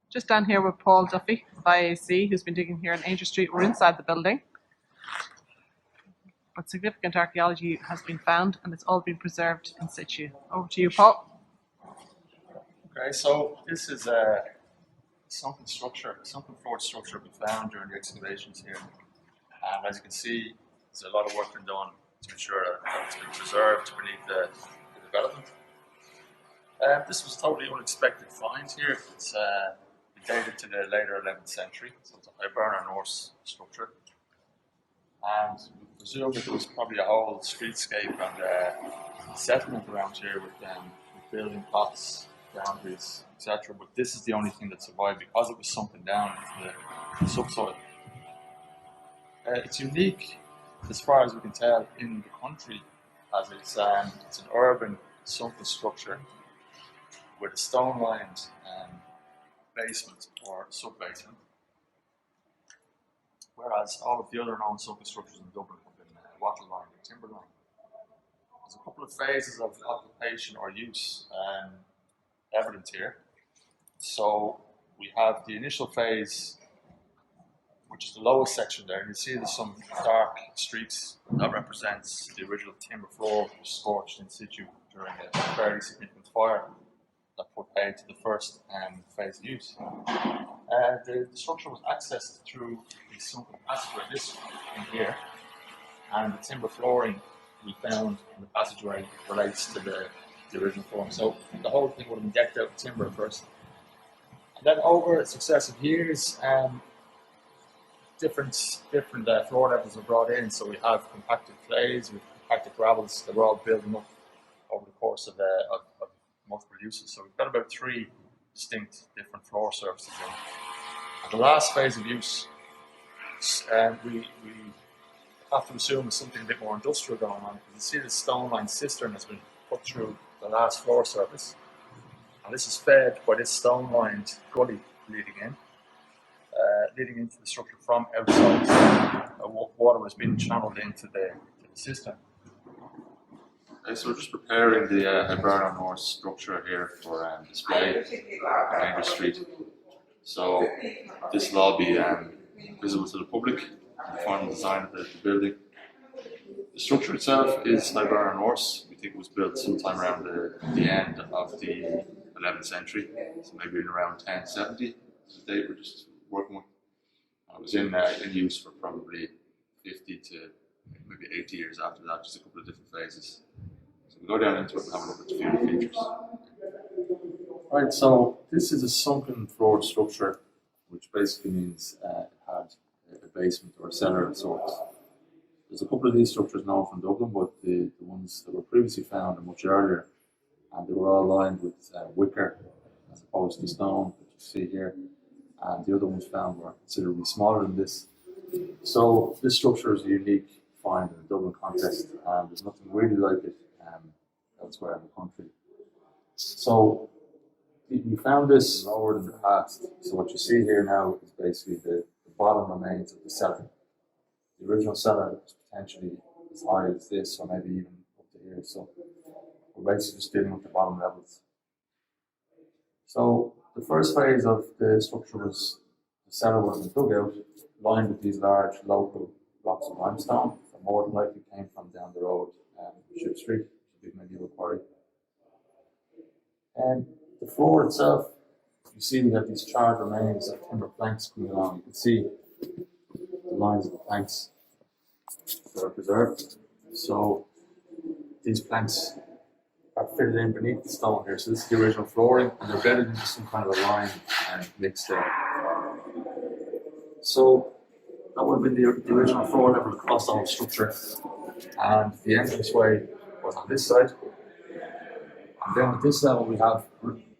Just down here with Paul Duffy of IAC, who's been digging here on Aungier Street. We're inside the building. But significant archaeology has been found and it's all been preserved in situ. Over to you, Paul. Okay, so this is a sunken floor structure we found during the excavations here. And as you can see, there's a lot of work been done to ensure that it's been preserved beneath the development. This was totally unexpected find here. It's dated to the later 11th century, so it's a Hibernian Norse structure. And we presume that there was probably a whole streetscape and settlement around here with building plots, boundaries, etc. But this is the only thing that survived because it was sunken down into the subsoil. It's unique, as far as we can tell, in the country, as it's an urban sunken structure with a stone-lined basement or sub-basement, whereas all of the other known sunken structures in Dublin have been wattle-lined or timber-lined. There's a couple of phases of occupation or use evident here. So we have the initial phase, which is the lowest section there, and you see there's some dark streaks that represents the original timber floor, which was scorched in situ during a fairly significant fire that put paid to the first phase of use. The structure was accessed through the sunken passageway, this in here, and the timber flooring we found in the passageway relates to the original form. So the whole thing would have been decked out with timber first. And then over successive years, different floor levels were brought in. So we have compacted clays, we have compacted gravels that were all building up over the course of multiple uses. So we've got about 3 distinct different floor surfaces in. And the last phase of use, we have to assume is something a bit more industrial going on. You see the stone-lined cistern has been put through the last floor surface, and this is fed by this stone-lined gully leading into the structure from outside. Water was being channeled into the cistern. Okay, so we're just preparing the Hibernian Norse structure here for display on Aungier Street. So this will all be visible to the public in the final design of the building. The structure itself is Hibernian Norse. We think it was built sometime around the end of the 11th century, so maybe in around 1070 is the date we're just working with. It was in use for probably 50 to maybe 80 years after that, just a couple of different phases. So we'll go down into it and have a look at the few features. Right, so this is a sunken floor structure, which basically means it had a basement or a cellar of sorts. There's a couple of these structures known from Dublin, but the ones that were previously found are much earlier, and they were all lined with wicker as opposed to stone, that you see here. And the other ones found were considerably smaller than this. So this structure is a unique find in the Dublin context, and there's nothing really like it elsewhere in the country. So we found this lower in the past. So what you see here now is basically the bottom remains of the cellar. The original cellar was potentially as high as this, or maybe even up to here. So we're basically just dealing with the bottom levels. So the first phase of the structure was the cellar was dug out, lined with these large local blocks of limestone that more than likely came from down the road, Aungier Street, a big medieval quarry. And the floor itself, you see we have these charred remains of timber planks coming along. You can see the lines of the planks that are preserved. So these planks are fitted in beneath the stone here. So this is the original flooring, and they're bedded into some kind of a lime and mixed there. So that would have been the original floor level across the whole structure, and the entranceway was on this side. And then at this level we have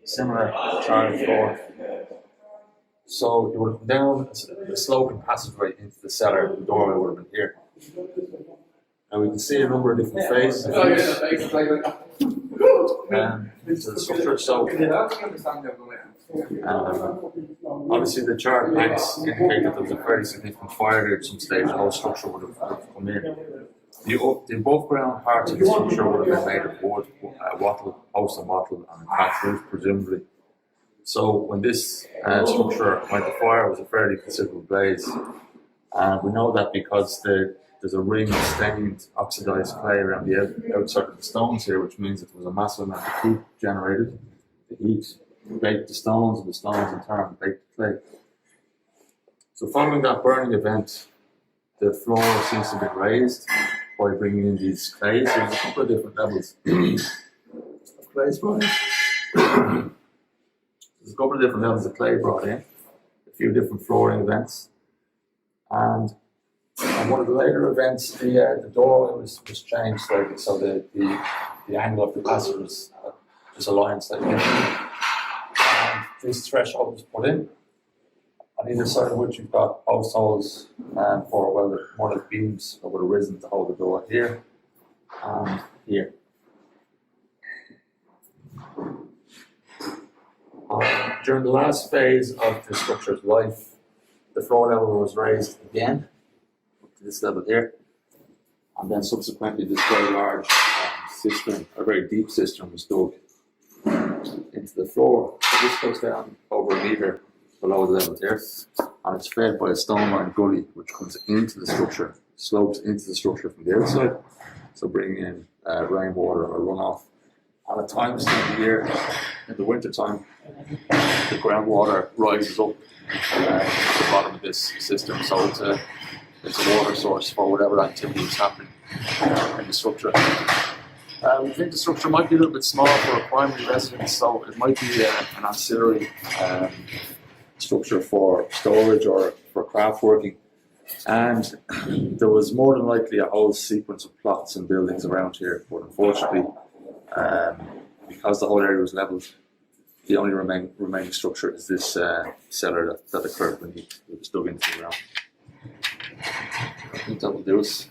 similar charred floor. So you would have come down a sloping passageway into the cellar. The doorway would have been here. And we can see a number of different phases of use into the structure. So obviously the charred planks indicate that there was a very significant fire here at some stage. The whole structure would have come in. The above ground parts of the structure would have been made of wood, wattle, post and wattle, and thatched roof presumably. So when this structure went to fire, it was a fairly considerable blaze. And we know that because there's a ring of stained oxidized clay around the outside of the stones here, which means that there was a massive amount of heat generated. The heat baked the stones, and the stones in turn baked the clay. So following that burning event, the floor seems to have been raised by bringing in these clays. So there's a couple of different levels of clays brought in. There's a couple of different levels of clay brought in, a few different flooring events, and on one of the later events, the door was changed slightly, so the angle of the passage was aligned slightly. And this threshold was put in, on either side of which you've got post holes for more like beams that would have risen to hold the door here and here. During the last phase of the structure's life, the floor level was raised again up to this level here, and then subsequently this very large cistern, a very deep cistern, was dug into the floor. So this goes down over a metre below the level here, and it's fed by a stone-lined gully which comes into the structure, slopes into the structure from the outside, so bringing in rainwater or runoff. And at times in the year, in the winter time, the groundwater rises up to the bottom of this system, so it's a water source for whatever activity is happening in the structure. We think the structure might be a little bit small for a primary residence, so it might be an ancillary structure for storage or for craft working. And there was more than likely a whole sequence of plots and buildings around here, but unfortunately, because the whole area was levelled, the only remaining structure is this cellar that occurred when it was dug into the ground. I think that will do us.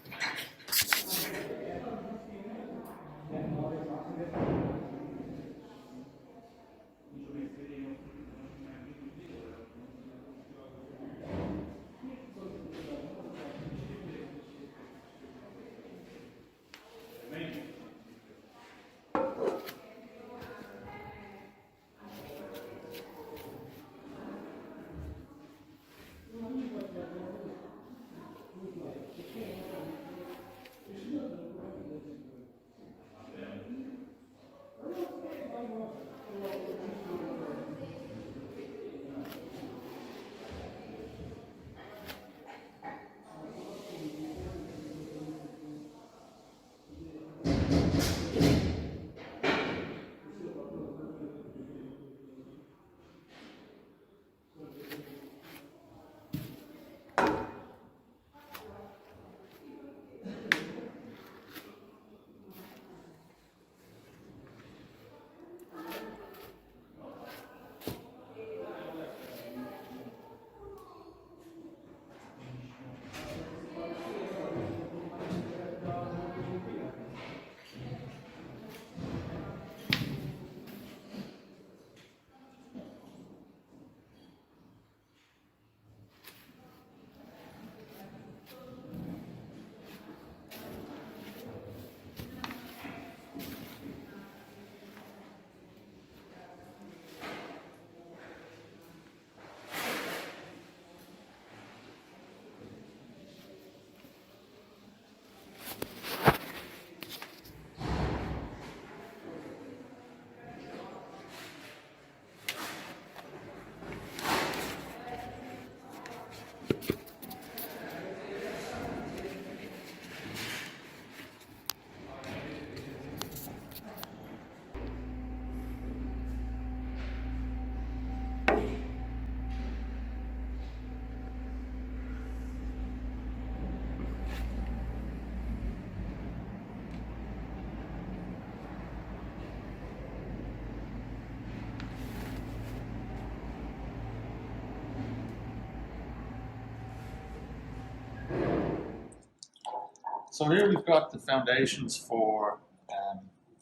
So here we've got the foundations for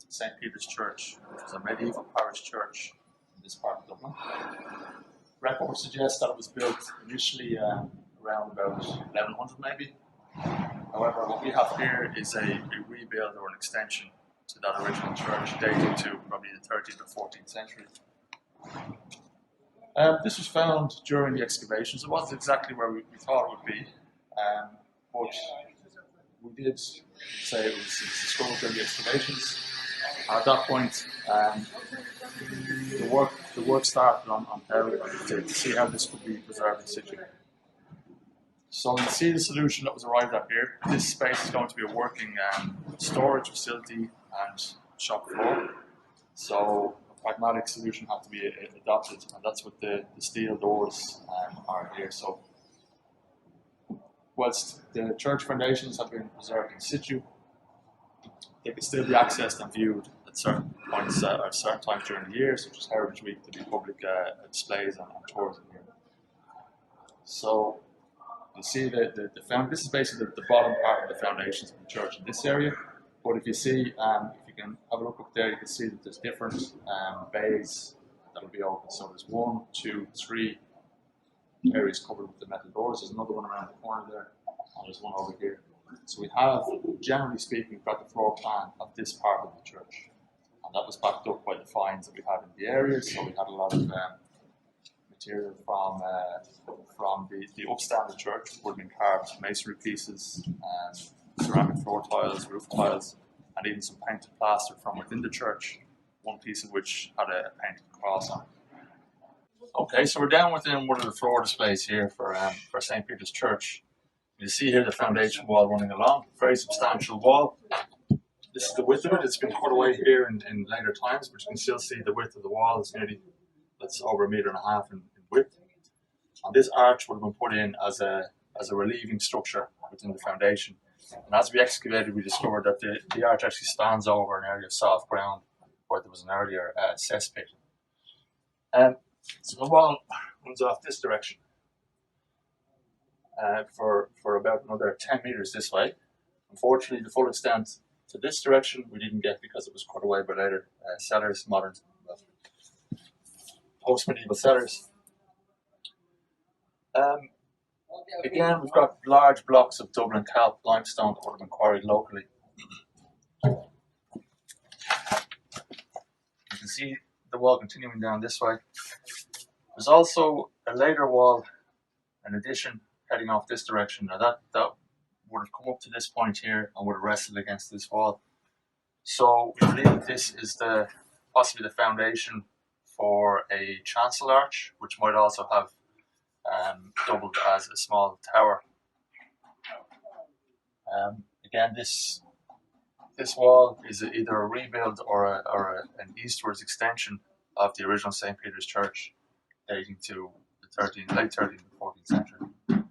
St. Peter's Church, which was a medieval parish church in this part of Dublin. Record suggests that it was built initially around about 1100 maybe. However, what we have here is a rebuild or an extension to that original church dating to probably the 13th or 14th century. This was found during the excavations. It wasn't exactly where we thought it would be, but we did say it was discovered during the excavations. At that point, the work started on how to see how this could be preserved in situ. So you see the solution that was arrived at here. This space is going to be a working storage facility and shop floor. So a pragmatic solution had to be adopted, and that's what the steel doors are here. So whilst the church foundations have been preserved in situ, they can still be accessed and viewed at certain points or certain times during the year, such as Heritage Week, to be public displays and tours in here. So you see this is basically the bottom part of the foundations of the church in this area. But if you see, if you can have a look up there, you can see that there's different bays that will be open. So there's 1, 2, 3 areas covered with the metal doors. There's another one around the corner there, and there's one over here. So we have, generally speaking, we've got the floor plan of this part of the church, and that was backed up by the finds that we had in the area. So we had a lot of material from the upstand of the church, would have been carved masonry pieces, ceramic floor tiles, roof tiles, and even some painted plaster from within the church, one piece of which had a painted cross on it. Okay, so we're down within one of the floor displays here for St. Peter's Church. You see here the foundation wall running along, very substantial wall. This is the width of it. It's been cut away here in later times, but you can still see the width of the wall. That's over 1.5 meters in width. And this arch would have been put in as a relieving structure within the foundation. And as we excavated, we discovered that the arch actually stands over an area of soft ground where there was an earlier cesspit. So the wall runs off this direction for about another 10 meters this way. Unfortunately, the full extent to this direction we didn't get because it was cut away by later cellars, modern post-medieval cellars. Again, we've got large blocks of Dublin calc limestone that would have been quarried locally. You can see the wall continuing down this way. There's also a later wall, an addition heading off this direction. Now that would have come up to this point here and would have rested against this wall. So we believe this is possibly the foundation for a chancel arch, which might also have doubled as a small tower. Again, this wall is either a rebuild or an eastwards extension of the original St. Peter's Church, dating to the late 13th and 14th century.